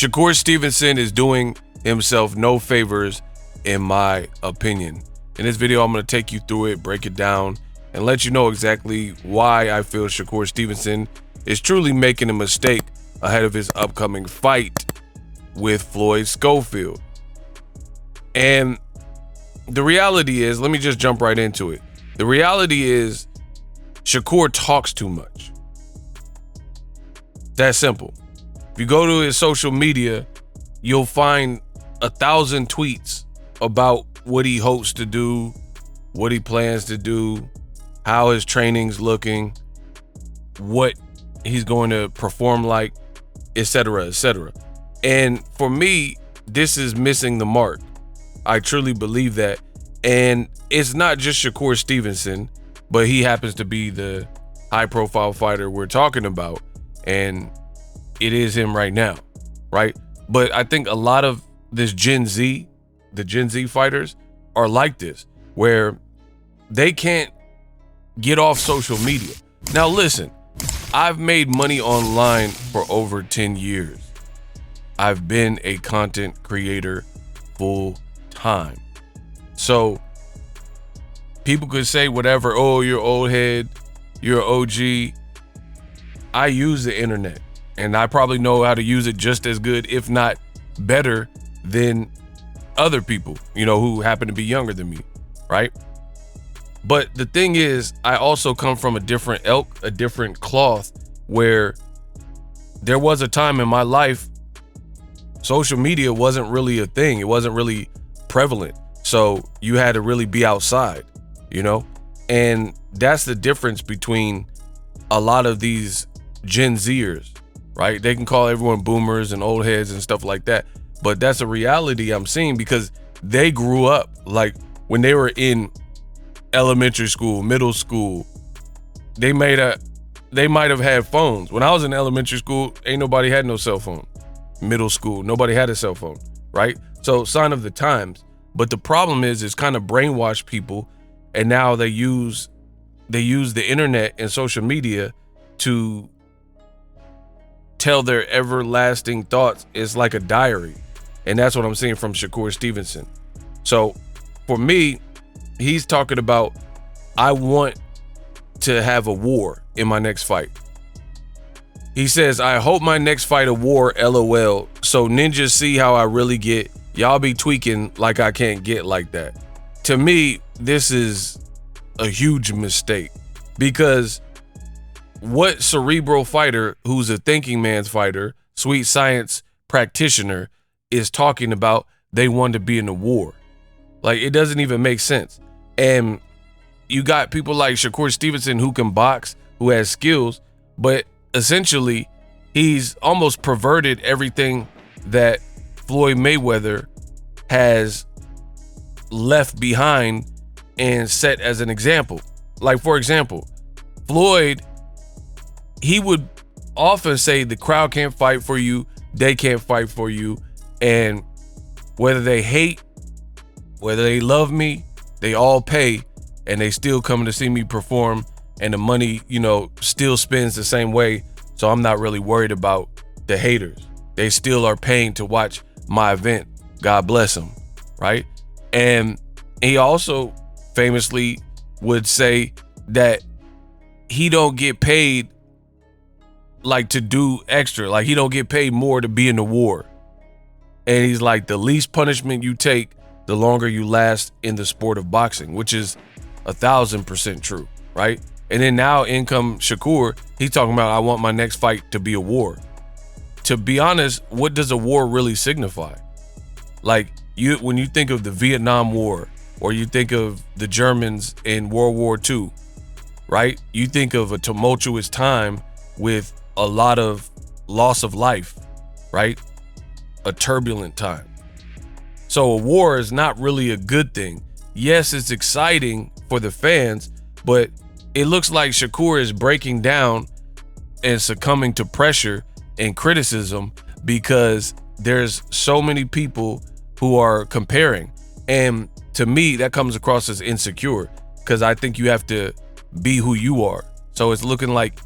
Shakur Stevenson is doing himself no favors, in my opinion. In this video, I'm going to take you through it, break it down, and let you know exactly why I feel Shakur Stevenson is truly making a mistake ahead of his upcoming fight with Floyd Schofield. And the reality is, let me just jump right into it. The reality is Shakur talks too much. That's simple. If you go to his social media, you'll find 1,000 tweets about what he hopes to do, what he plans to do, how his training's looking, what he's going to perform like, etc., etc. And for me, this is missing the mark. I truly believe that. And it's not just Shakur Stevenson, but he happens to be the high-profile fighter we're talking about. And it is him right now, right? But I think a lot of this Gen Z, the Gen Z fighters are like this, where they can't get off social media. Now listen, I've made money online for over 10 years. I've been a content creator full time. So people could say whatever, oh, you're old head, you're OG. I use the internet and I probably know how to use it just as good, if not better than other people, who happen to be younger than me, right? But the thing is, I also come from a different ilk, a different cloth, where there was a time in my life, social media wasn't really a thing. It wasn't really prevalent. So you had to really be outside, And that's the difference between a lot of these Gen Zers, right? They can call everyone boomers and old heads and stuff like that. But that's a reality I'm seeing because they grew up, like when they were in elementary school, middle school, they might have had phones. When I was in elementary school, ain't nobody had no cell phone. Middle school, nobody had a cell phone, right? So sign of the times. But the problem is it's kind of brainwashed people, and now they use the internet and social media to tell their everlasting thoughts. It's like a diary. And that's what I'm seeing from Shakur Stevenson. So for me, he's talking about, I want to have a war in my next fight. He says, I hope my next fight a war, LOL. So ninjas see how I really get. Y'all be tweaking like I can't get like that. To me, this is a huge mistake, because what cerebral fighter who's a thinking man's fighter, sweet science practitioner, is talking about they want to be in a war? Like, it doesn't even make sense. And you got people like Shakur Stevenson who can box, who has skills, but essentially he's almost perverted everything that Floyd Mayweather has left behind and set as an example. Like, for example, Floyd, he would often say the crowd can't fight for you, they can't fight for you, and whether they hate, whether they love me, they all pay, and they still come to see me perform, and the money, still spends the same way. So I'm not really worried about the haters. They still are paying to watch my event. God bless them, right? And he also famously would say that he don't get paid like to do extra. Like, he don't get paid more to be in the war. And he's like, the least punishment you take, the longer you last in the sport of boxing, which is 1,000% true, right? And then now in come Shakur, he's talking about, I want my next fight to be a war. To be honest, what does a war really signify? Like, when you think of the Vietnam War, or you think of the Germans in World War II, right? You think of a tumultuous time with a lot of loss of life, right? A turbulent time. So a war is not really a good thing. Yes, it's exciting for the fans, but it looks like Shakur is breaking down and succumbing to pressure and criticism because there's so many people who are comparing. And to me, that comes across as insecure, because I think you have to be who you are. So it's looking like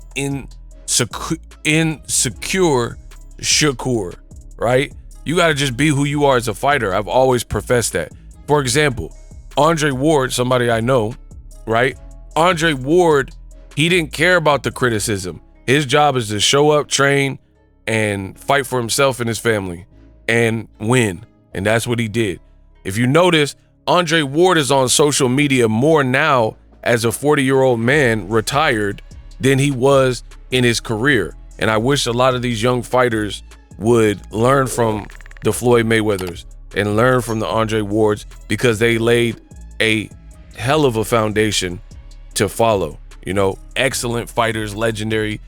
insecure Shakur. right? You got to just be who you are as a fighter. I've always professed that. For example, Andre Ward, somebody I know, right? Andre Ward, he didn't care about the criticism. His job is to show up, train, and fight for himself and his family and win. And that's what he did. If you notice, Andre Ward is on social media more now as a 40-year-old man retired than he was in his career. And I wish a lot of these young fighters would learn from the Floyd Mayweathers and learn from the Andre Wards, because they laid a hell of a foundation to follow. You know, excellent fighters, legendary,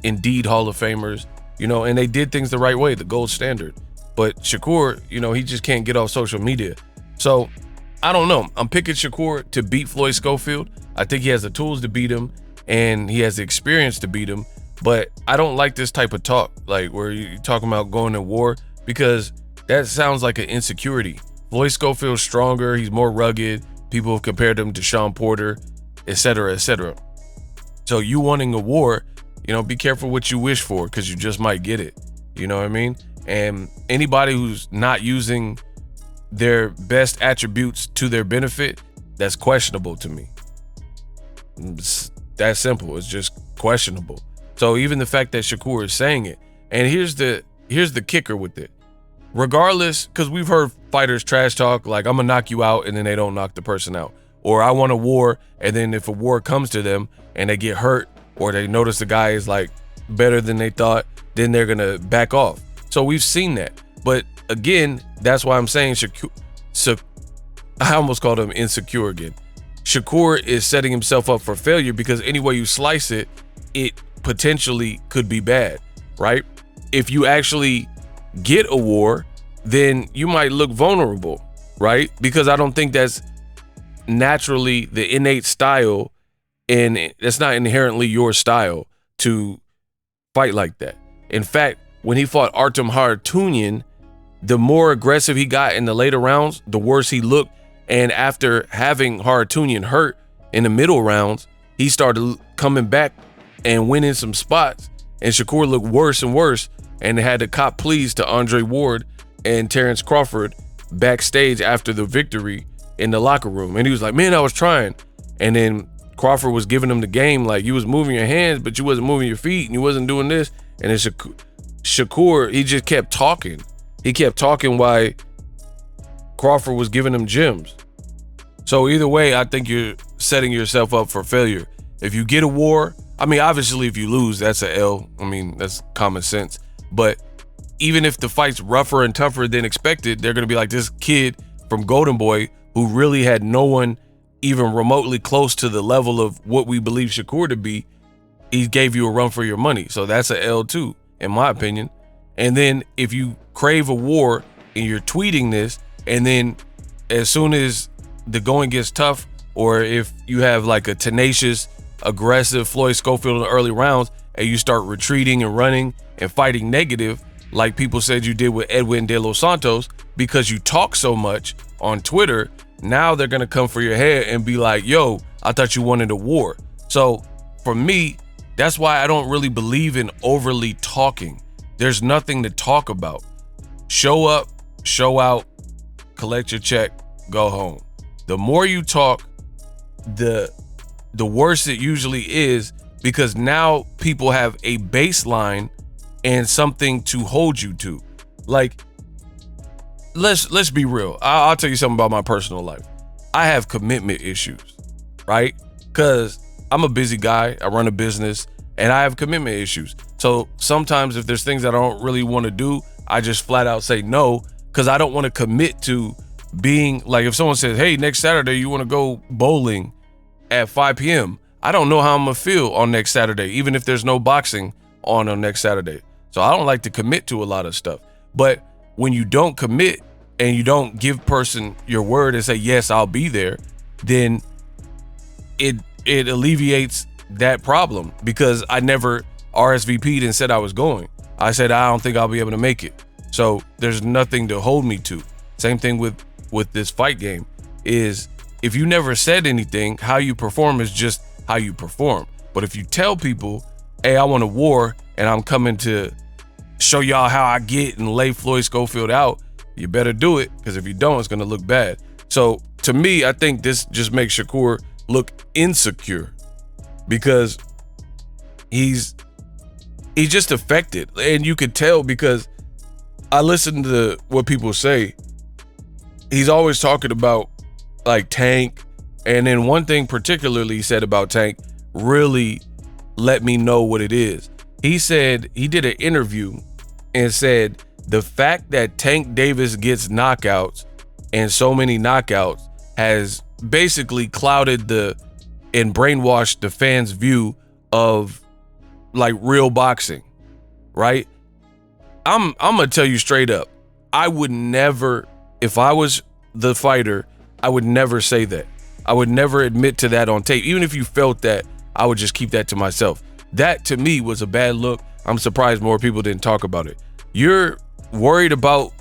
indeed Hall of Famers, you know, and they did things the right way, the gold standard. But Shakur, you know, he just can't get off social media. So I don't know. I'm picking Shakur to beat Floyd Schofield. I think he has the tools to beat him and he has the experience to beat him. But I don't like this type of talk, like where you're talking about going to war, because that sounds like an insecurity. Floyd Schofield's stronger. He's more rugged. People have compared him to Sean Porter, et cetera, et cetera. So you wanting a war, you know, be careful what you wish for, because you just might get it. You know what I mean? And anybody who's not using their best attributes to their benefit, that's questionable to me. It's that simple. It's just questionable. So even the fact that Shakur is saying it, and here's the kicker with it. Regardless, because we've heard fighters trash talk, like, I'm gonna knock you out, and then they don't knock the person out. Or I want a war, and then if a war comes to them and they get hurt, or they notice the guy is like better than they thought, then they're gonna back off. So we've seen that. But again, that's why I'm saying I almost called him insecure again. Shakur is setting himself up for failure, because any way you slice it, it potentially could be bad, right? If you actually get a war, then you might look vulnerable, right? Because I don't think that's naturally the innate style, and it's not inherently your style to fight like that. In fact, when he fought Artem Harutyunyan, the more aggressive he got in the later rounds, the worse he looked. And after having Harutyunyan hurt in the middle rounds, he started coming back and winning some spots. And Shakur looked worse and worse, and had to cop pleas to Andre Ward and Terrence Crawford backstage after the victory in the locker room. And he was like, man, I was trying. And then Crawford was giving him the game, like, you was moving your hands, but you wasn't moving your feet, and you wasn't doing this. And then Shakur, he just kept talking. He kept talking while Crawford was giving him gems. So either way, I think you're setting yourself up for failure. If you get a war, I mean, obviously if you lose, that's a L. I mean, that's common sense. But even if the fight's rougher and tougher than expected, they're going to be like, this kid from Golden Boy who really had no one even remotely close to the level of what we believe Shakur to be, he gave you a run for your money. So that's a L too, in my opinion. And then if you crave a war and you're tweeting this, and then as soon as the going gets tough, or if you have like a tenacious, aggressive Floyd Schofield in the early rounds, and you start retreating and running and fighting negative, like people said you did with Edwin De Los Santos, because you talk so much on Twitter, now they're gonna come for your head and be like, yo, I thought you wanted a war. So for me, that's why I don't really believe in overly talking. There's nothing to talk about. Show up, show out, collect your check, go home. The more you talk, the worse it usually is, because now people have a baseline and something to hold you to. Like, let's be real. I'll tell you something about my personal life. I have commitment issues, right? Because I'm a busy guy. I run a business, and I have commitment issues. So sometimes if there's things that I don't really want to do, I just flat out say no, because I don't want to commit to being like, if someone says, hey, next Saturday you want to go bowling at 5 p.m. I don't know how I'm gonna feel on next Saturday, even if there's no boxing on next Saturday. So I don't like to commit to a lot of stuff. But when you don't commit and you don't give person your word and say, yes, I'll be there, then it alleviates that problem, because I never RSVP'd and said I was going. I said, I don't think I'll be able to make it. So there's nothing to hold me to. Same thing with this fight game is, if you never said anything, how you perform is just how you perform. But if you tell people, hey, I want a war and I'm coming to show y'all how I get and lay Floyd Schofield out, you better do it, because if you don't, it's gonna look bad. So to me, I think this just makes Shakur look insecure, because he's just affected, and you could tell, because I listen to what people say. He's always talking about like Tank, and then one thing particularly he said about Tank really let me know what it is. He said he did an interview and said the fact that Tank Davis gets knockouts and so many knockouts has basically clouded and brainwashed the fans' view of like real boxing, right? I'm gonna tell you straight up, I would never, if I was the fighter, I would never say that. I would never admit to that on tape. Even if you felt that, I would just keep that to myself. That to me was a bad look. I'm surprised more people didn't talk about it. You're worried about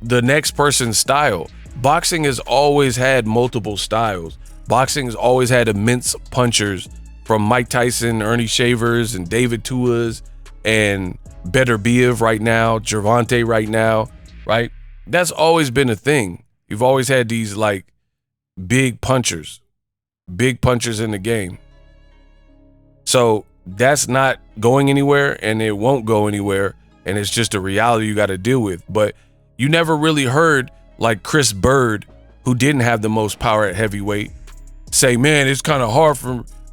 the next person's style. Boxing has always had multiple styles. Boxing has always had immense punchers, from Mike Tyson, Ernie Shavers, and David Tuas, and Beterbiev right now, Gervonta right now, right? That's always been a thing. You've always had these like big punchers in the game. So that's not going anywhere, and it won't go anywhere, and it's just a reality you got to deal with. But you never really heard like Chris Bird, who didn't have the most power at heavyweight, say, man, it's kind of hard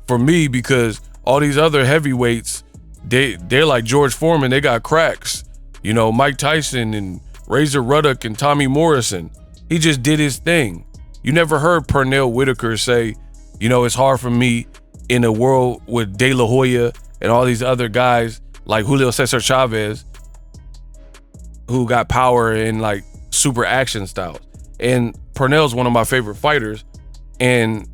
for me because all these other heavyweights, they're like George Foreman, they got cracks. You know, Mike Tyson and Razor Ruddock and Tommy Morrison. He just did his thing. You never heard Pernell Whitaker say, you know, it's hard for me in a world with De La Hoya and all these other guys like Julio Cesar Chavez, who got power in like super action styles. And Pernell's one of my favorite fighters, and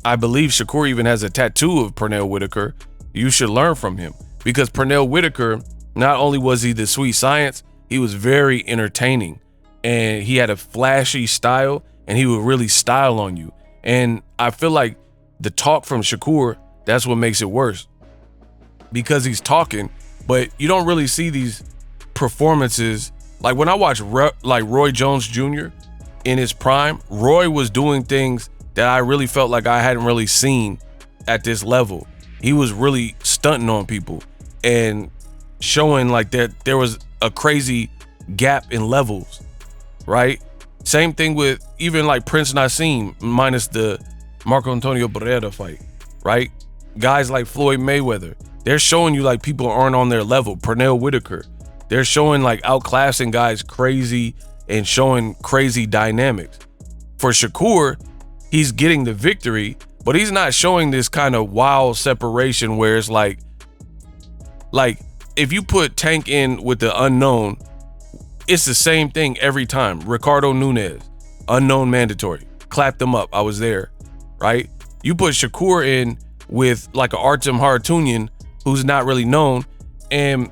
I believe Shakur even has a tattoo of Pernell Whitaker. You should learn from him, because Pernell Whitaker, not only was he the sweet science, he was very entertaining, and he had a flashy style, and he would really style on you. And I feel like the talk from Shakur, that's what makes it worse, because he's talking, but you don't really see these performances. Like when I watch like Roy Jones Jr. in his prime, Roy was doing things that I really felt like I hadn't really seen at this level. He was really stunting on people and showing like that there was a crazy gap in levels, right? Same thing with even like Prince Nassim, minus the Marco Antonio Barrera fight, right? Guys like Floyd Mayweather, they're showing you like people aren't on their level. Pernell Whitaker, they're showing like outclassing guys crazy and showing crazy dynamics. For Shakur, he's getting the victory, but he's not showing this kind of wild separation where it's like if you put Tank in with the unknown, it's the same thing every time. Ricardo Nunes, unknown mandatory, clapped them up. I was there, right? You put Shakur in with like an Artem Haratunian, who's not really known, and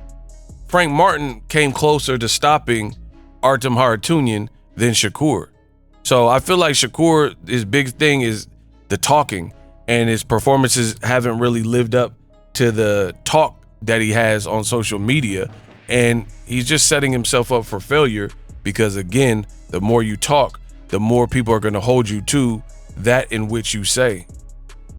Frank Martin came closer to stopping Artem Haratunian than Shakur. So I feel like Shakur, his big thing is the talking, and his performances haven't really lived up to the talk that he has on social media. And he's just setting himself up for failure, because again, the more you talk, the more people are going to hold you to that in which you say.